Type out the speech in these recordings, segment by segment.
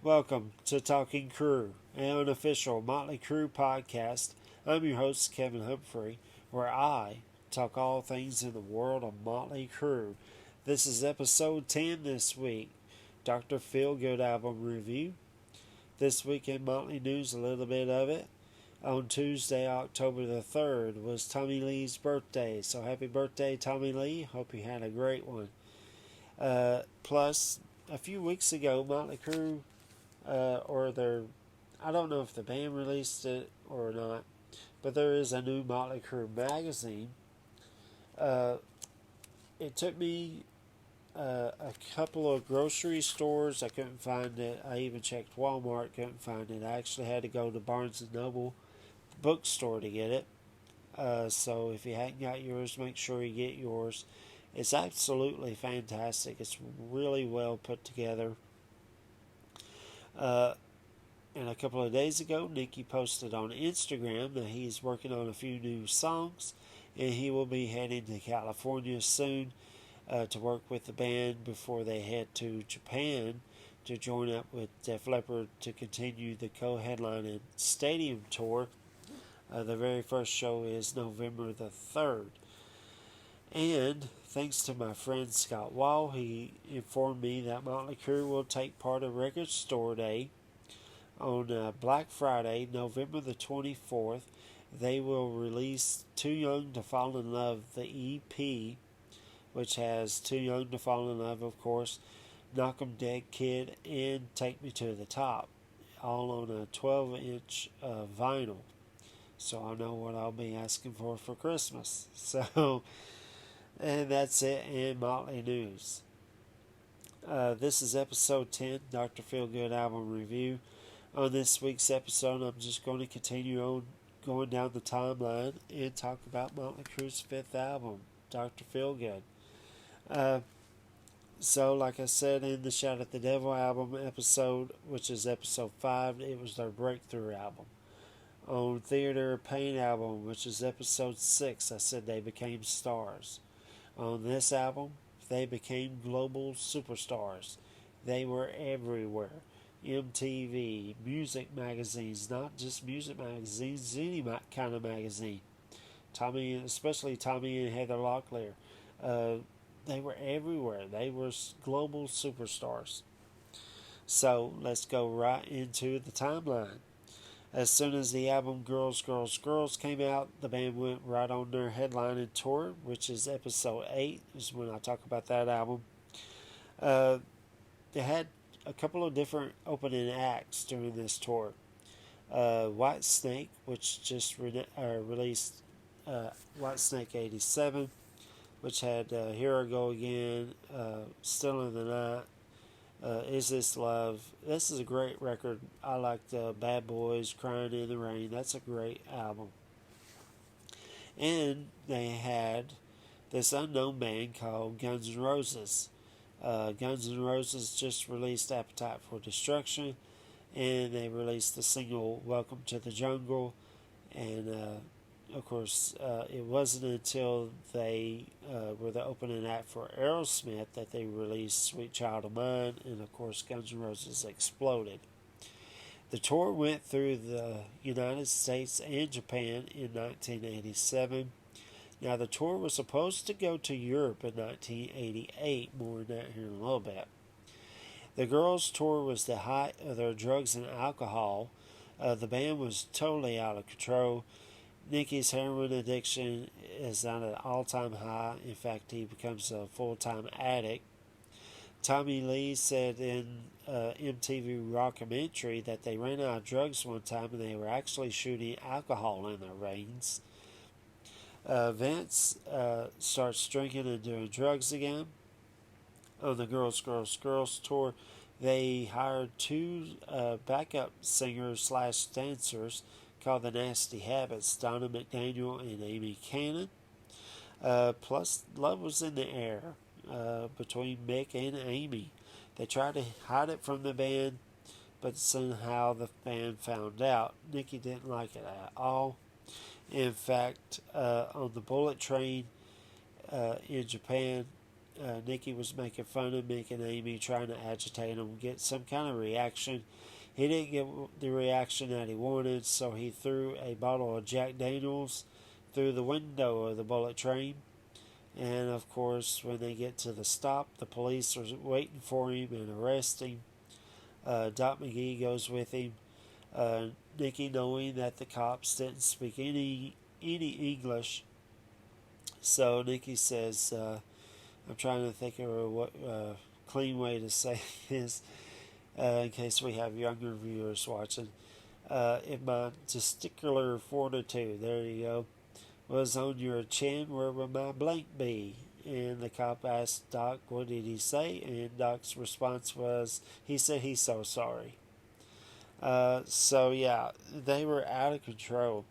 Welcome to Talking Crue, an unofficial Motley Crue podcast. I'm your host, Kevin Humphrey, where I talk all things in the world of Motley Crue. This is episode 10 this week, Dr. Feelgood album review. This week in Motley news, a little bit of it. On Tuesday, October the 3rd, was Tommy Lee's birthday, so happy birthday, Tommy Lee. Hope you had a great one. Plus, a few weeks ago, Motley Crue I don't know if the band released it or not, but there is a new Motley Crue magazine. It took me a couple of grocery stores. I couldn't find it. I even checked Walmart, couldn't find it. I actually had to go to Barnes & Noble bookstore to get it. So if you hadn't got yours, make sure you get yours. It's absolutely fantastic. It's really well put together. And a couple of days ago, Nicky posted on Instagram that he's working on a few new songs, and he will be heading to California soon to work with the band before they head to Japan to join up with Def Leppard to continue the co-headlining stadium tour. The very first show is November the 3rd. And thanks to my friend Scott Wall, he informed me that Motley Crue will take part of Record Store Day on Black Friday, November the 24th. They will release Too Young to Fall in Love, the EP, which has Too Young to Fall in Love, of course, Knock 'em Dead Kid, and Take Me to the Top, all on a 12-inch vinyl. So I know what I'll be asking for Christmas. So, and that's it in Motley News. This is episode 10, Dr. Feelgood album review. On this week's episode, I'm just going to continue on going down the timeline and talk about Motley Crue's fifth album, Dr. Feelgood. So, like I said in the Shout at the Devil album episode, which is episode 5, it was their breakthrough album. On Theater of Pain album, which is episode 6, I said they became stars. On this album, they became global superstars. They were everywhere. MTV, music magazines, not just music magazines, any kind of magazine. Especially Tommy and Heather Locklear. They were everywhere. They were global superstars. So let's go right into the timeline. As soon as the album Girls, Girls, Girls came out, the band went right on their headlining tour, which is episode 8, is when I talk about that album. They had a couple of different opening acts during this tour. White Snake, which just released White Snake 87, which had Here I Go Again, Still in the Night, Is This Love. This is a great record. I like Bad Boys, Crying in the Rain. That's a great album. And they had this unknown band called Guns N' Roses. Guns N' Roses just released Appetite for Destruction, and they released the single Welcome to the Jungle. And of course, it wasn't until they were the opening act for Aerosmith that they released Sweet Child of Mine, and of course Guns N' Roses exploded. The tour went through the United States and Japan in 1987. Now the tour was supposed to go to Europe in 1988, more than that here in a little bit. The girls' tour was the height of their drugs and alcohol. The band was totally out of control. Nicky's heroin addiction is at an all-time high. In fact, he becomes a full-time addict. Tommy Lee said in MTV Rockumentary that they ran out of drugs one time and they were actually shooting alcohol in their veins. Vince starts drinking and doing drugs again. On the Girls, Girls, Girls tour, they hired 2 backup singers / dancers called the Nasty Habits, Donna McDaniel and Amy Cannon. Plus, love was in the air between Mick and Amy. They tried to hide it from the band, but somehow the band found out. Nicky didn't like it at all. In fact, on the Bullet Train in Japan, Nicky was making fun of Mick and Amy, trying to agitate them, get some kind of reaction. He didn't get the reaction that he wanted, so he threw a bottle of Jack Daniels through the window of the bullet train. And of course, when they get to the stop, the police are waiting for him and arrest him. Doc McGee goes with him. Nicky, knowing that the cops didn't speak any English, so Nicky says, I'm trying to think of what clean way to say this, in case we have younger viewers watching. If my testicular fortitude, there you go, was on your chin, where would my blank be? And the cop asked Doc, what did he say? And Doc's response was, he said he's so sorry. So yeah, they were out of control.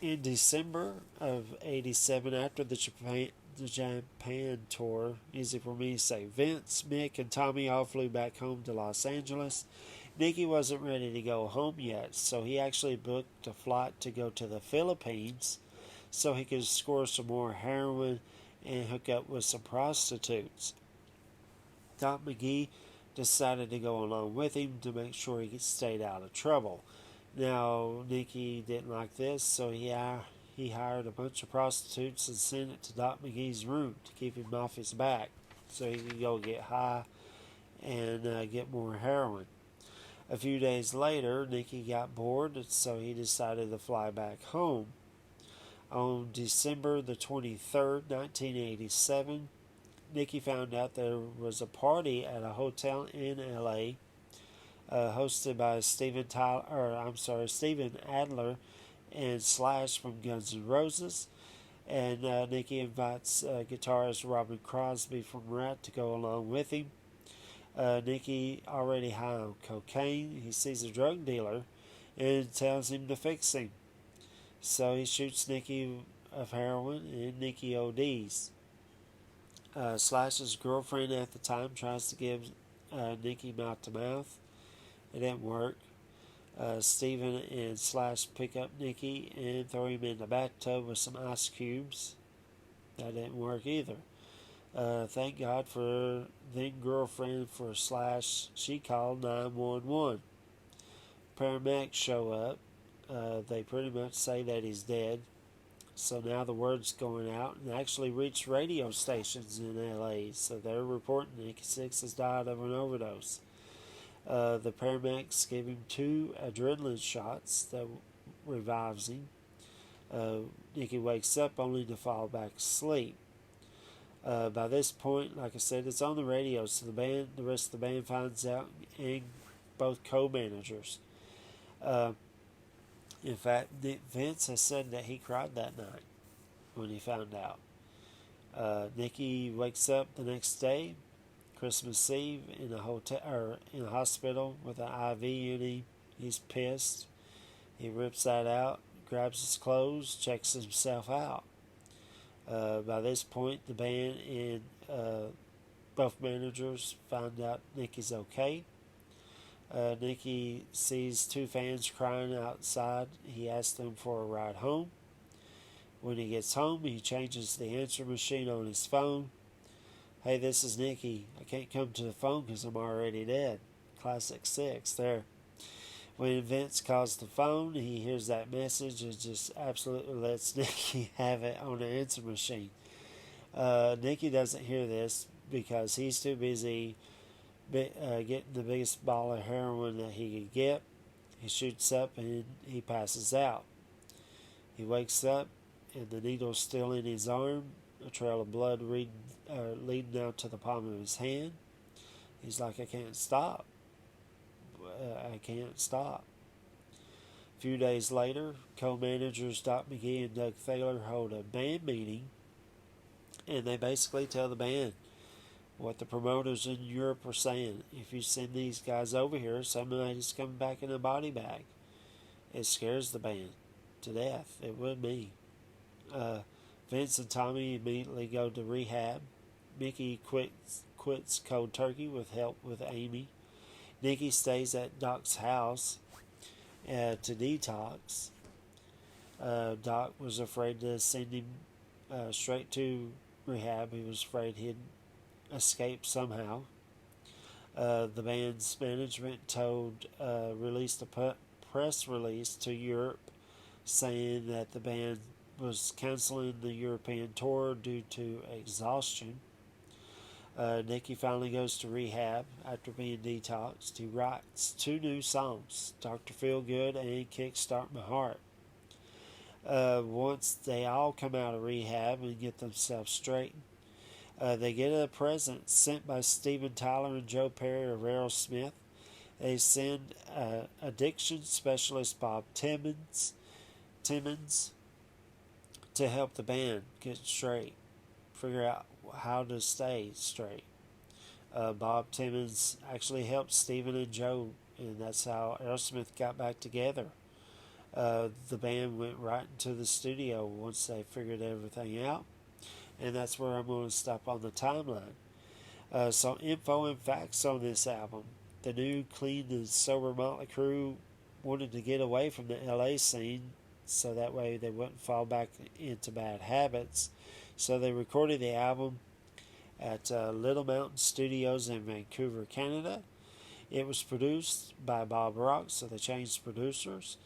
In December of '87, after the Japan tour, easy for me to say, Vince, Mick, and Tommy all flew back home to Los Angeles. Nicky wasn't ready to go home yet, so he actually booked a flight to go to the Philippines so he could score some more heroin and hook up with some prostitutes. Doc McGee decided to go along with him to make sure he stayed out of trouble. Now, Nicky didn't like this, so he hired a bunch of prostitutes and sent it to Doc McGee's room to keep him off his back so he could go get high and get more heroin. A few days later, Nicky got bored, so he decided to fly back home. On December the 23rd, 1987, Nicky found out there was a party at a hotel in L.A. Hosted by Steven Adler and Slash from Guns N' Roses. And Nicky invites guitarist Robin Crosby from Rat to go along with him. Nicky, already high on cocaine, he sees a drug dealer and tells him to fix him. So he shoots Nicky of heroin and Nicky ODs. Slash's girlfriend at the time tries to give Nicky mouth to mouth. It didn't work. Steven and Slash pick up Nicky and throw him in the bathtub with some ice cubes. That didn't work either. Thank God for then girlfriend for Slash. She called 911. Paramedics show up. They pretty much say that he's dead. So now the word's going out and actually reached radio stations in LA. So they're reporting Nicky Sixx has died of an overdose. The paramedics give him 2 adrenaline shots that revives him. Nicky wakes up only to fall back asleep. By this point, like I said, it's on the radio, so the rest of the band finds out, and both co-managers. In fact, Vince has said that he cried that night when he found out. Nicky wakes up the next day, Christmas Eve, in a hospital with an IV in him. He's pissed. He rips that out, grabs his clothes, checks himself out. By this point, the band and both managers find out Nicky's okay. Nicky sees 2 fans crying outside. He asks them for a ride home. When he gets home, he changes the answer machine on his phone. Hey, this is Nicky. I can't come to the phone because I'm already dead. Classic Sixx there. When Vince calls the phone, he hears that message and just absolutely lets Nicky have it on the answer machine. Nicky doesn't hear this because he's too busy getting the biggest ball of heroin that he could get. He shoots up and he passes out. He wakes up and the needle's still in his arm, a trail of blood leading out to the palm of his hand. He's like, I can't stop. I can't stop. A few days later, co-managers Doc McGee and Doug Thaler hold a band meeting, and they basically tell the band what the promoters in Europe are saying. If you send these guys over here, somebody's coming back in a body bag. It scares the band to death. It would me. Vince and Tommy immediately go to rehab. Mickey quits cold turkey with help with Amy. Nicky stays at Doc's house to detox. Doc was afraid to send him straight to rehab. He was afraid he'd escape somehow. The band's management released a press release to Europe saying that the band was canceling the European tour due to exhaustion. Nicky finally goes to rehab after being detoxed. He writes 2 new songs, Dr. Feelgood and Kickstart My Heart. Once they all come out of rehab and get themselves straightened, they get a present sent by Steven Tyler and Joe Perry of Aerosmith. They send addiction specialist Bob Timmons to help the band get straight, figure out how to stay straight. Bob Timmons actually helped Steven and Joe, and that's how Aerosmith got back together. The band went right into the studio once they figured everything out, and that's where I'm going to stop on the timeline. Some info and facts on this album. The new clean and sober Motley Crue wanted to get away from the LA scene so that way they wouldn't fall back into bad habits. So they recorded the album at Little Mountain Studios in Vancouver, Canada. It was produced by Bob Rock, so they changed producers.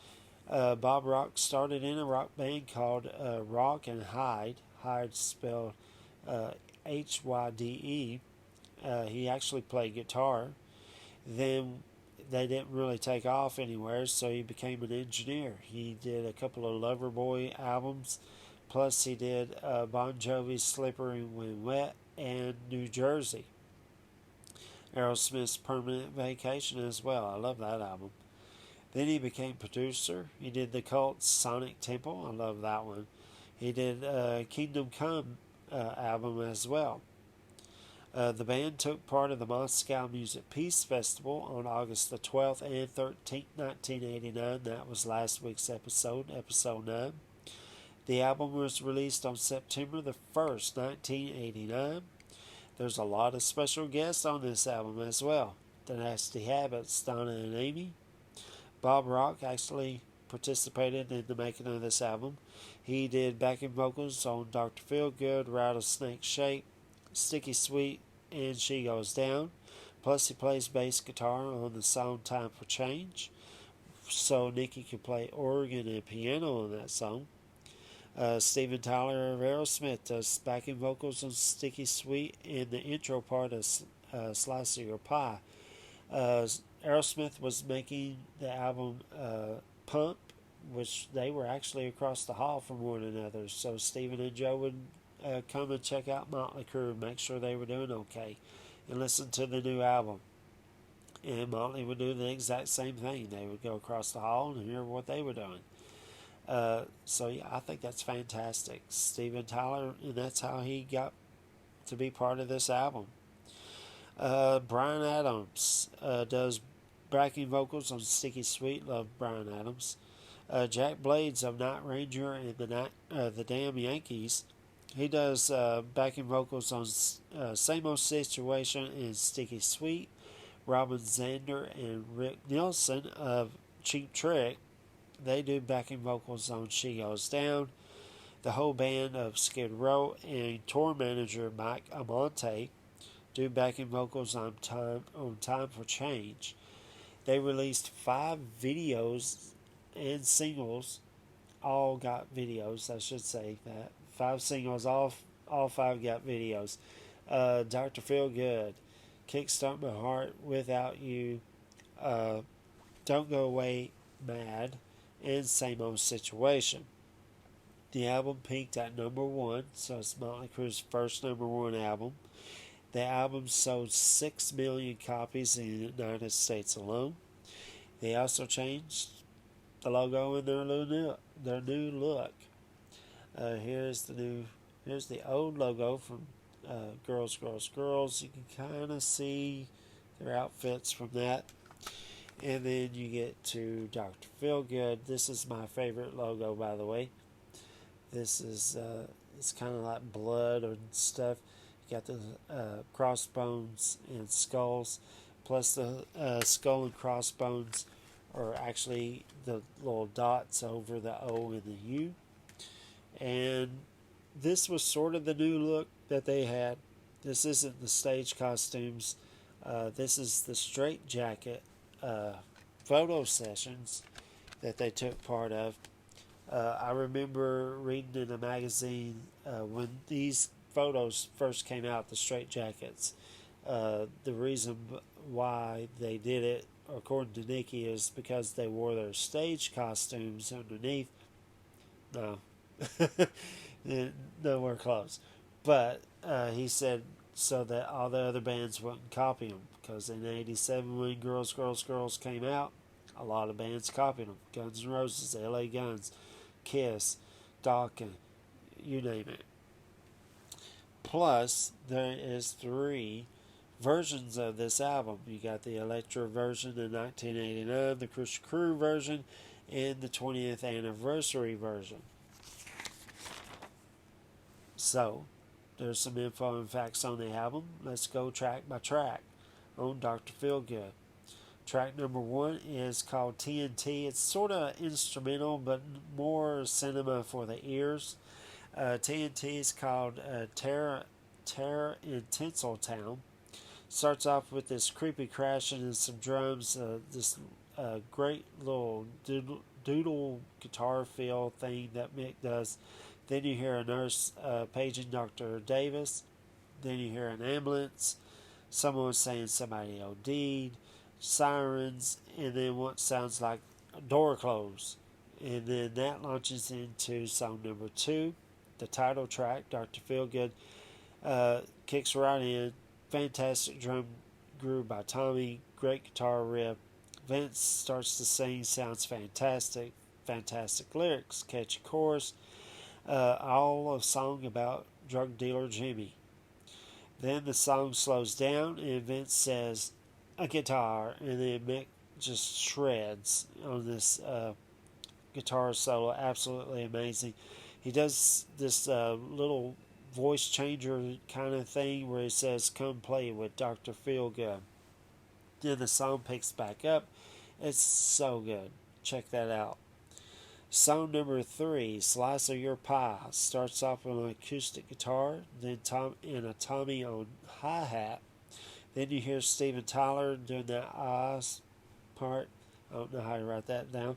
Bob Rock started in a rock band called Rock and Hyde. Hyde spelled Hyde. He actually played guitar. Then they didn't really take off anywhere, so he became an engineer. He did a couple of Loverboy albums, plus he did Bon Jovi's Slippery When Wet and New Jersey. Aerosmith's Permanent Vacation as well. I love that album. Then he became producer. He did the Cult's Sonic Temple. I love that one. He did Kingdom Come album as well. The band took part of the Moscow Music Peace Festival on August the 12th and 13th, 1989. That was last week's episode 9. The album was released on September the 1st, 1989. There's a lot of special guests on this album as well. The Nasty Habits, Donna and Amy. Bob Rock actually participated in the making of this album. He did backing vocals on Dr. Feelgood, Rattlesnake Shape, Sticky Sweet, and She Goes Down. Plus he plays bass guitar on the song Time for Change, so Nicky could play organ and piano on that song. Steven Tyler of Aerosmith does backing vocals on Sticky Sweet and the intro part of Slice of Your Pie. Aerosmith was making the album Pump, which they were actually across the hall from one another, so Steven and Joe would come and check out Motley Crue, make sure they were doing okay, and listen to the new album. And Motley would do the exact same thing. They would go across the hall and hear what they were doing. So yeah, I think that's fantastic. Steven Tyler, and that's how he got to be part of this album. Bryan Adams does backing vocals on Sticky Sweet. Love Bryan Adams. Jack Blades of Night Ranger and the Damn Yankees. He does backing vocals on Same Old Situation and Sticky Sweet. Robin Zander and Rick Nielsen of Cheap Trick, they do backing vocals on She Goes Down. The whole band of Skid Row and tour manager Mike Amante do backing vocals on Time for Change. They released 5 videos and singles. All got videos, I should say that. 5 singles, all 5 got videos. Dr. Feelgood, Kickstart My Heart, Without You, Don't Go Away, Mad, and Same Old Situation. The album peaked at number 1, so it's Motley Crue's first number 1 album. The album sold 6 million copies in the United States alone. They also changed the logo and their new look. Here's the old logo from Girls, Girls, Girls. You can kind of see their outfits from that. And then you get to Dr. Feelgood. This is my favorite logo, by the way. This is it's kind of like blood and stuff. You got the crossbones and skulls, plus the skull and crossbones are actually the little dots over the O and the U. And this was sort of the new look that they had. This isn't the stage costumes. This is the straight jacket photo sessions that they took part of. I remember reading in a magazine when these photos first came out, the straight jackets. The reason why they did it, according to Nikki, is because they wore their stage costumes underneath. No, nowhere close. But he said so that all the other bands wouldn't copy them. Because in '87, when Girls, Girls, Girls came out, a lot of bands copied them. Guns N' Roses, LA Guns, Kiss, Dokken, you name it. Plus, there is 3 versions of this album. You got the Electra version in 1989, the Crue version, and the 20th anniversary version. So, there's some info and facts on the album. Let's go track by track on Dr. Feelgood. Track number 1 is called TNT. It's sort of instrumental, but more cinema for the ears. TNT is called Terror in Tinseltown. Starts off with this creepy crashing and some drums, this great little doodle guitar feel thing that Mick does. Then you hear a nurse paging Dr. Davis. Then you hear an ambulance, someone saying somebody OD'd, sirens, and then what sounds like a door close. And then that launches into song number 2, the title track, Dr. Feelgood. Kicks right in. Fantastic drum groove by Tommy. Great guitar riff. Vince starts to sing. Sounds fantastic. Fantastic lyrics. Catchy chorus. All a song about drug dealer Jimmy. Then the song slows down and Vince says, a guitar, and then Mick just shreds on this guitar solo. Absolutely amazing. He does this little voice changer kind of thing where he says, come play with Dr. Feelgood. Then the song picks back up. It's so good. Check that out. Song number 3, Slice of Your Pie, starts off with an acoustic guitar, then and a Tommy on hi-hat. Then you hear Steven Tyler doing that Oz part. I don't know how to write that down.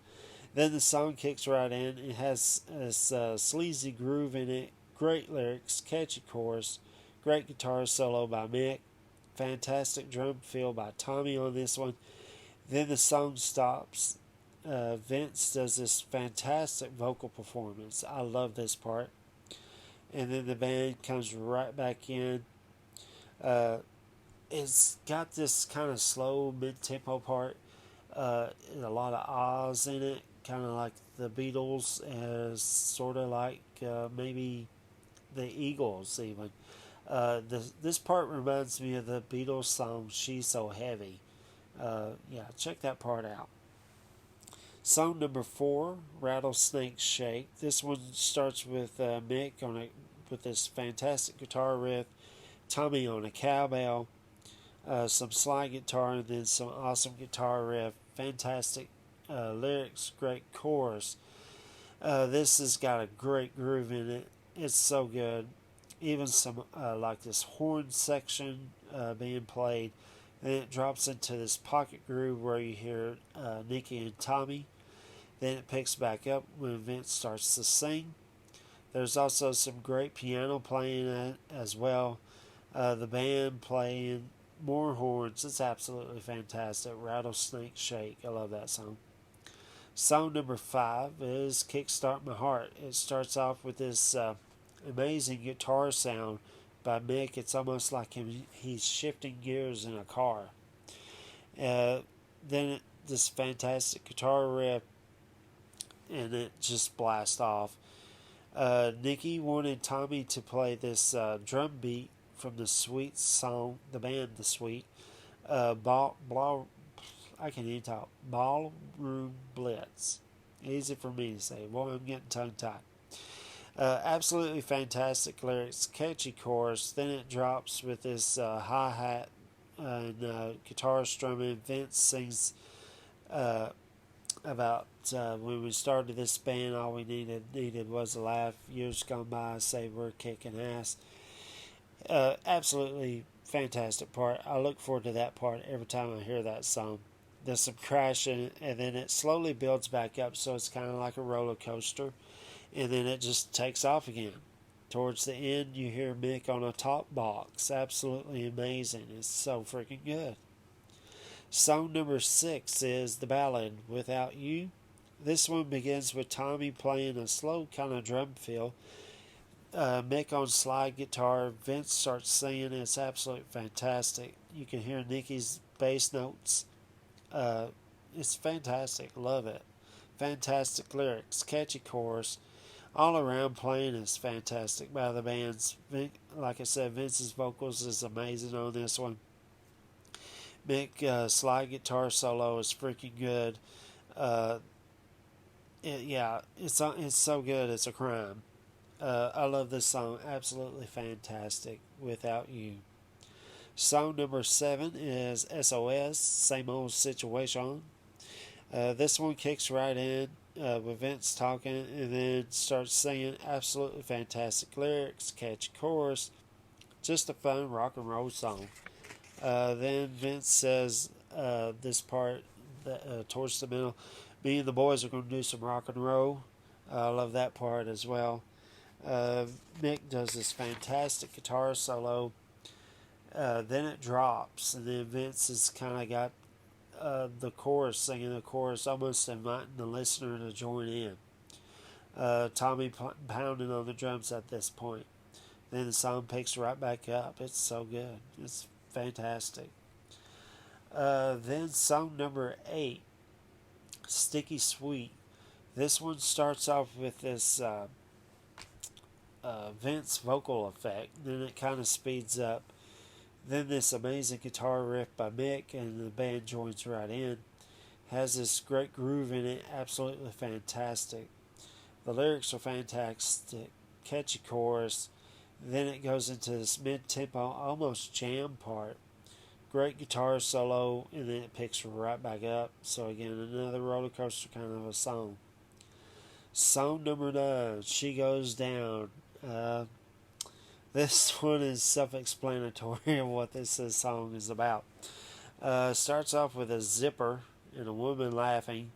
Then the song kicks right in. It has this sleazy groove in it. Great lyrics, catchy chorus, great guitar solo by Mick. Fantastic drum fill by Tommy on this one. Then the song stops. Vince does this fantastic vocal performance. I love this part. And then the band comes right back in. It's got this kind of slow mid-tempo part. And a lot of ahs in it. Kind of like the Beatles. Sort of like maybe the Eagles even. This part reminds me of the Beatles song She's So Heavy. Yeah, check that part out. Song number 4, Rattlesnake Shake. This one starts with Mick with this fantastic guitar riff, Tommy on a cowbell, some slide guitar, and then some awesome guitar riff. Fantastic lyrics, great chorus. This has got a great groove in it. It's so good. Even some like this horn section being played. Then it drops into this pocket groove where you hear Nikki and Tommy. Then it picks back up when Vince starts to sing. There's also some great piano playing as well. The band playing more horns. It's absolutely fantastic. Rattlesnake Shake. I love that song. Song number 5 is Kickstart My Heart. It starts off with this amazing guitar sound by Mick. It's almost like he's shifting gears in a car. Then this fantastic guitar riff, and it just blasts off. Nikki wanted Tommy to play this drum beat from the Sweet song, the band The Sweet. I can't even talk. Ballroom Blitz. Easy for me to say. Boy, I'm getting tongue-tied. Absolutely fantastic lyrics, catchy chorus. Then it drops with this hi-hat and guitar strumming. Vince sings about when we started this band, all we needed was a laugh. Years gone by, say we're kicking ass. Absolutely fantastic part. I look forward to that part every time I hear that song. There's some crashing, and then it slowly builds back up, so it's kind of like a roller coaster, and then it just takes off again. Towards the end, you hear Mick on a top box. Absolutely amazing. It's so freaking good. Song number 6 is the ballad Without You. This one begins with Tommy playing a slow kind of drum fill. Mick on slide guitar. Vince starts singing. It's absolutely fantastic. You can hear Nicky's bass notes. It's fantastic. Love it. Fantastic lyrics. Catchy chorus. All around playing is fantastic by the bands. Like I said, Vince's vocals is amazing on this one. Mick slide guitar solo is freaking good. It's so good. It's a crime. I love this song. Absolutely fantastic. Without You. Song number 7 is SOS. Same old situation. This one kicks right in with Vince talking and then starts singing. Absolutely fantastic lyrics, catchy chorus. Just a fun rock and roll song. Then Vince says this part towards the middle, me and the boys are going to do some rock and roll. I love that part as well. Mick does this fantastic guitar solo. Then it drops, and then Vince has kind of got the chorus, singing the chorus, almost inviting the listener to join in. Tommy pounding on the drums at this point. Then the song picks right back up. It's so good. It's fantastic. Then song number 8, Sticky Sweet. This one starts off with this Vince vocal effect. Then it kind of speeds up. Then this amazing guitar riff by Mick, and the band joins right in. Has this great groove in it. Absolutely fantastic. The lyrics are fantastic. Catchy chorus. Then it goes into this mid-tempo, almost jam part. Great guitar solo, and then it picks right back up. So again, another roller coaster kind of a song. Song number 9, She Goes Down. This one is self-explanatory of what this song is about. Starts off with a zipper and a woman laughing.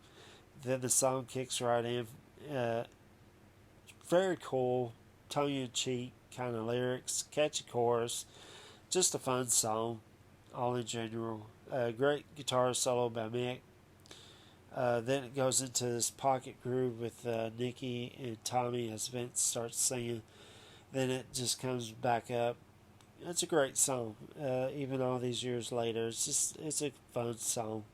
Then the song kicks right in. Very cool, tongue-in-cheek kind of lyrics, catchy chorus. Just a fun song, all in general. Great guitar solo by Mick. Then it goes into this pocket groove with Nicky and Tommy as Vince starts singing. Then it just comes back up. It's a great song, even all these years later. It's a fun song.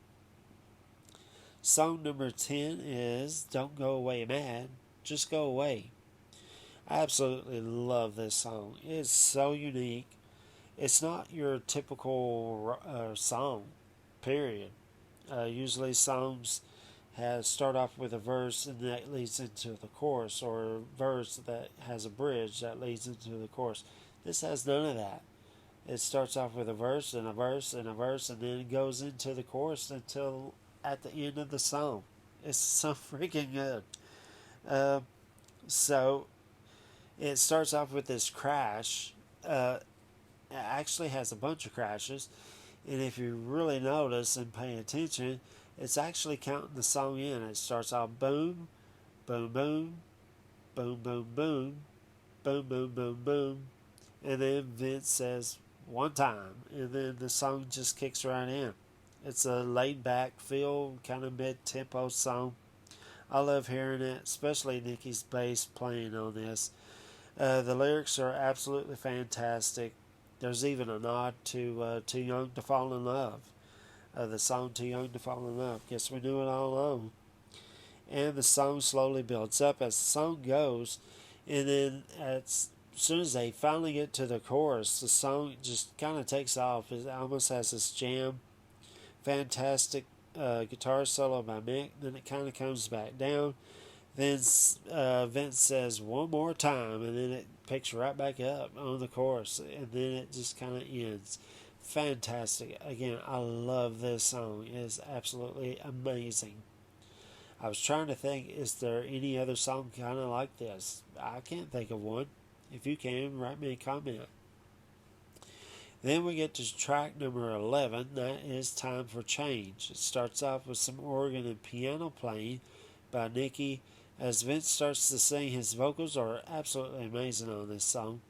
Song number 10 is Don't Go Away Mad, Just Go Away. I absolutely love this song. It's so unique. It's not your typical song, period. Usually songs start off with a verse and that leads into the chorus, or a verse that has a bridge that leads into the chorus. This has none of that. It starts off with a verse and a verse and a verse, and then it goes into the chorus until at the end of the song. It's so freaking good. So it starts off with this crash. It actually has a bunch of crashes, and if you really notice and pay attention, it's actually counting the song in. It starts off boom, boom, boom, boom, boom, boom, boom, boom, boom, boom, and then Vince says one time, and then the song just kicks right in. It's a laid-back, feel kind of mid-tempo song. I love hearing it, especially Nicky's bass playing on this. The lyrics are absolutely fantastic. There's even a nod to Too Young to Fall in Love. The song Too Young to Fall in Love. Guess we knew it all along. And the song slowly builds up as the song goes. And then as soon as they finally get to the chorus, the song just kind of takes off. It almost has this jam. Fantastic guitar solo by Mick. Then it kind of comes back down. Then Vince says one more time, and then it picks right back up on the chorus, and then it just kind of ends. Fantastic. Again, I love this song. It is absolutely amazing. I was trying to think, is there any other song kind of like this? I can't think of one. If you can, write me a comment. Then we get to track number 11. That is Time for Change. It starts off with some organ and piano playing by Nicky. As Vince starts to sing, his vocals are absolutely amazing on this song.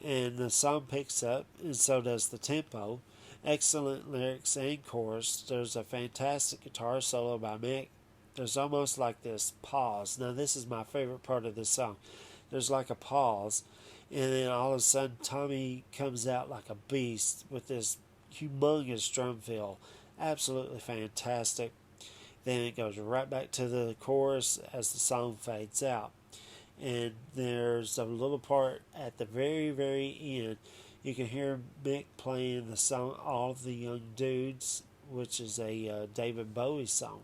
And the song picks up, and so does the tempo. Excellent lyrics and chorus. There's a fantastic guitar solo by Mick. There's almost like this pause. Now, this is my favorite part of this song. There's like a pause, and then all of a sudden, Tommy comes out like a beast with this humongous drum fill. Absolutely fantastic. Then it goes right back to the chorus as the song fades out. And there's a little part at the very, very end. You can hear Mick playing the song All of the Young Dudes, which is a David Bowie song.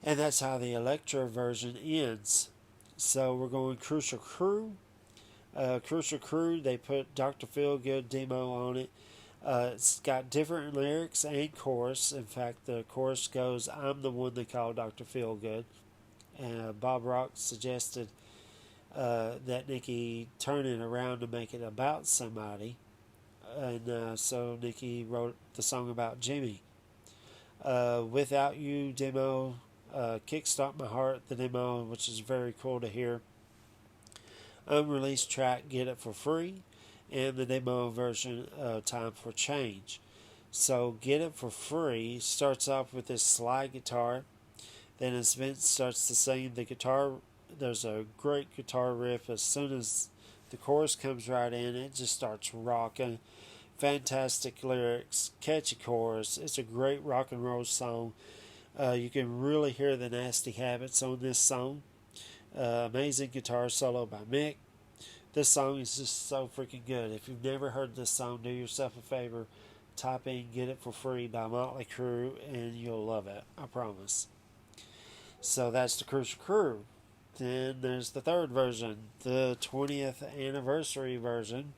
And that's how the electro version ends. So we're going Crucial Crue. Crucial Crue, they put Dr. Feelgood demo on it. It's got different lyrics and chorus. In fact, the chorus goes, I'm the one they call Dr. Feelgood. And Bob Rock suggested that Nicky turn it around to make it about somebody. And so Nicky wrote the song about Jimmy. Without You demo, Kickstart My Heart, the demo, which is very cool to hear. Unreleased track, Get It For Free, and the demo version, Time For Change. So Get It For Free starts off with this slide guitar. Then as Vince starts to sing the guitar, there's a great guitar riff. As soon as the chorus comes right in, it just starts rocking. Fantastic lyrics, catchy chorus. It's a great rock and roll song. You can really hear the Nasty Habits on this song. Amazing guitar solo by Mick. This song is just so freaking good. If you've never heard this song, do yourself a favor. Type in Get It For Free by Motley Crue and you'll love it. I promise. So that's the Crucial Crue. Then there's the third version, the 20th anniversary version.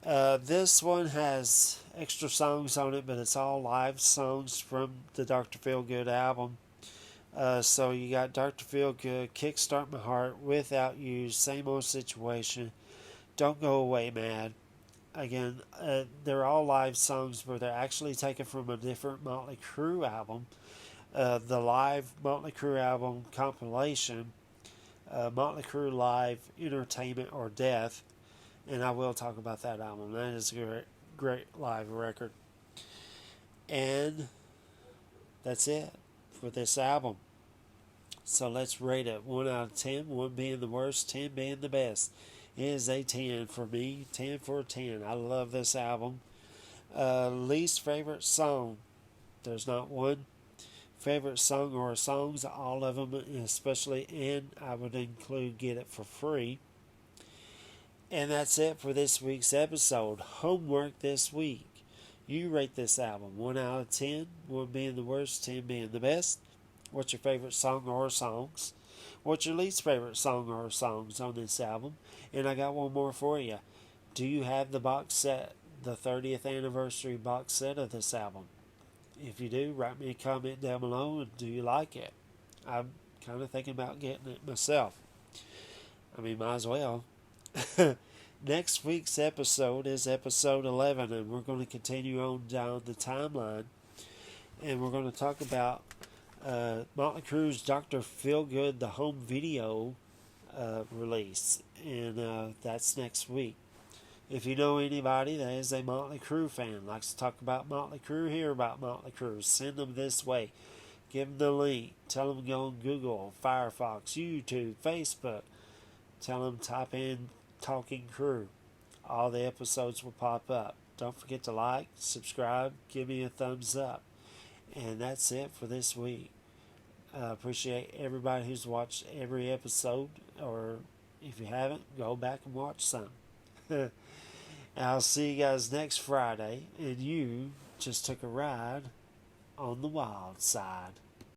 This one has extra songs on it, but it's all live songs from the Dr. Feelgood album. So you got Dr. Feelgood, Kickstart My Heart, Without You, Same Old Situation, Don't Go Away Mad. Again, they're all live songs, but they're actually taken from a different Motley Crue album. The live Motley Crue album compilation, Motley Crue Live, Entertainment or Death, and I will talk about that album. That is a great, great live record. And that's it for this album. So let's rate it 1 out of 10, 1 being the worst, 10 being the best. It is a 10 for me, 10 for 10. I love this album. Least favorite song, there's not one favorite song or songs, all of them especially, and I would include Get It For Free. And that's it for this week's episode. Homework this week. You rate this album 1 out of 10, 1 being the worst, 10 being the best. What's your favorite song or songs? What's your least favorite song or songs on this album? And I got one more for you. Do you have the box set, the 30th anniversary box set of this album? If you do, write me a comment down below, and do you like it? I'm kind of thinking about getting it myself. I mean, might as well. Next week's episode is episode 11, and we're going to continue on down the timeline, and we're going to talk about Motley Crue's Dr. Feelgood, the home video release, and that's next week. If you know anybody that is a Motley Crue fan, likes to talk about Motley Crue, hear about Motley Crue, send them this way. Give them the link. Tell them to go on Google, Firefox, YouTube, Facebook. Tell them type in Talking Crue. All the episodes will pop up. Don't forget to like, subscribe, give me a thumbs up. And that's it for this week. I appreciate everybody who's watched every episode, or if you haven't, go back and watch some. I'll see you guys next Friday, and you just took a ride on the wild side.